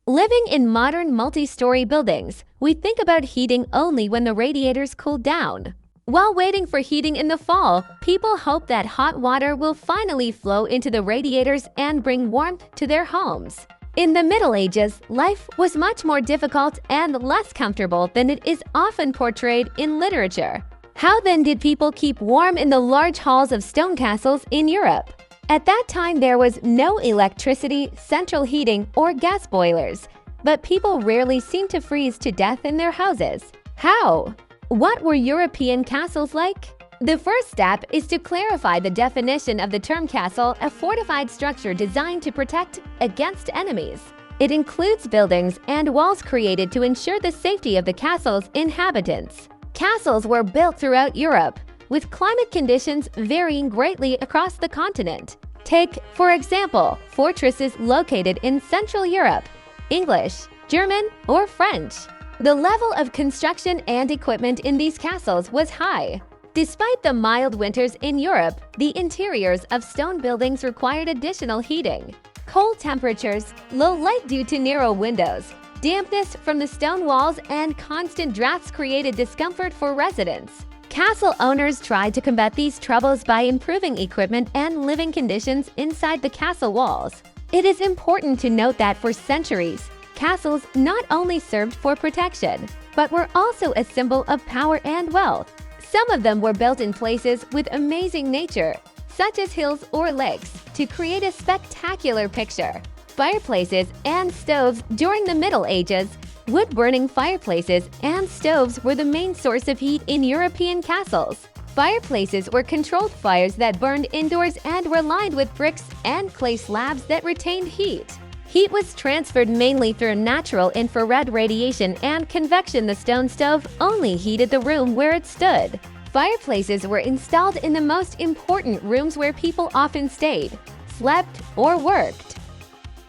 Living in modern multi-story buildings, we think about heating only when the radiators cool down. While waiting for heating in the fall, people hope that hot water will finally flow into the radiators and bring warmth to their homes. In the Middle Ages, life was much more difficult and less comfortable than it is often portrayed in literature. How then did people keep warm in the large halls of stone castles in Europe? At that time, there was no electricity, central heating, or gas boilers, but people rarely seemed to freeze to death in their houses. How? What were European castles like? The first step is to clarify the definition of the term castle, a fortified structure designed to protect against enemies. It includes buildings and walls created to ensure the safety of the castle's inhabitants. Castles were built throughout Europe, with climate conditions varying greatly across the continent. Take, for example, fortresses located in Central Europe, English, German, or French. The level of construction and equipment in these castles was high. Despite the mild winters in Europe, the interiors of stone buildings required additional heating. Cold temperatures, low light due to narrow windows, dampness from the stone walls, and constant drafts created discomfort for residents. Castle owners tried to combat these troubles by improving equipment and living conditions inside the castle walls. It is important to note that for centuries, castles not only served for protection, but were also a symbol of power and wealth. Some of them were built in places with amazing nature, such as hills or lakes, to create a spectacular picture. Fireplaces and stoves during the Middle Ages. Wood-burning fireplaces and stoves were the main source of heat in European castles. Fireplaces were controlled fires that burned indoors and were lined with bricks and clay slabs that retained heat. Heat was transferred mainly through natural infrared radiation and convection. The stone stove only heated the room where it stood. Fireplaces were installed in the most important rooms where people often stayed, slept, or worked.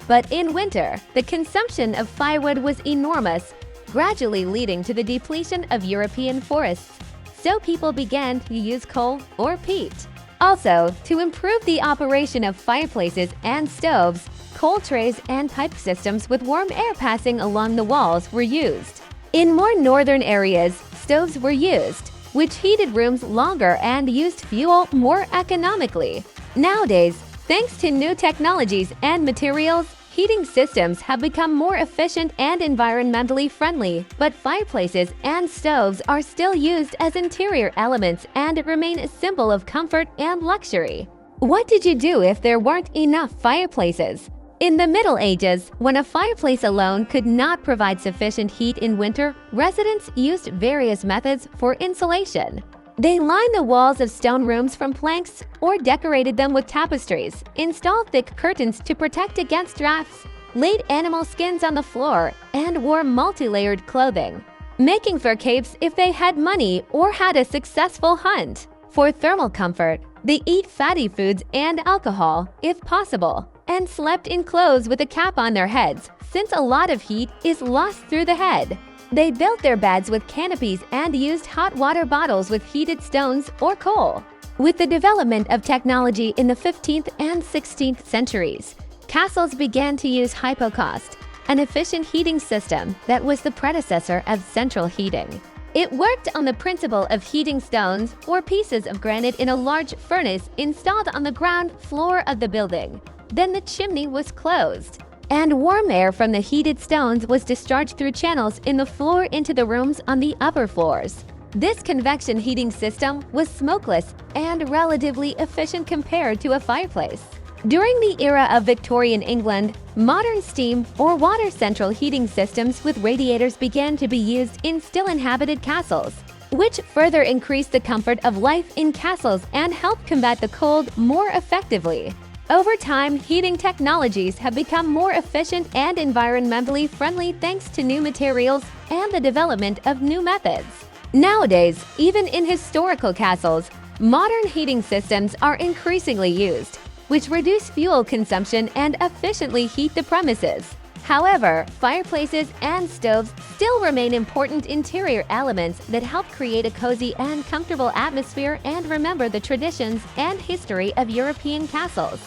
But in winter, the consumption of firewood was enormous, gradually leading to the depletion of European forests. So people began to use coal or peat. Also, to improve the operation of fireplaces and stoves, coal trays and pipe systems with warm air passing along the walls were used. In more northern areas, stoves were used, which heated rooms longer and used fuel more economically. Nowadays, thanks to new technologies and materials, heating systems have become more efficient and environmentally friendly, but fireplaces and stoves are still used as interior elements and remain a symbol of comfort and luxury. What did you do if there weren't enough fireplaces? In the Middle Ages, when a fireplace alone could not provide sufficient heat in winter, residents used various methods for insulation. They lined the walls of stone rooms from planks or decorated them with tapestries, installed thick curtains to protect against drafts, laid animal skins on the floor, and wore multi-layered clothing, making fur capes if they had money or had a successful hunt. For thermal comfort, they ate fatty foods and alcohol, if possible, and slept in clothes with a cap on their heads, since a lot of heat is lost through the head. They built their beds with canopies and used hot water bottles with heated stones or coal. With the development of technology in the 15th and 16th centuries, castles began to use hypocaust, an efficient heating system that was the predecessor of central heating. It worked on the principle of heating stones or pieces of granite in a large furnace installed on the ground floor of the building. Then the chimney was closed, and warm air from the heated stones was discharged through channels in the floor into the rooms on the upper floors. This convection heating system was smokeless and relatively efficient compared to a fireplace. During the era of Victorian England, modern steam or water central heating systems with radiators began to be used in still inhabited castles, which further increased the comfort of life in castles and helped combat the cold more effectively. Over time, heating technologies have become more efficient and environmentally friendly thanks to new materials and the development of new methods. Nowadays, even in historical castles, modern heating systems are increasingly used, which reduce fuel consumption and efficiently heat the premises. However, fireplaces and stoves still remain important interior elements that help create a cozy and comfortable atmosphere and remember the traditions and history of European castles.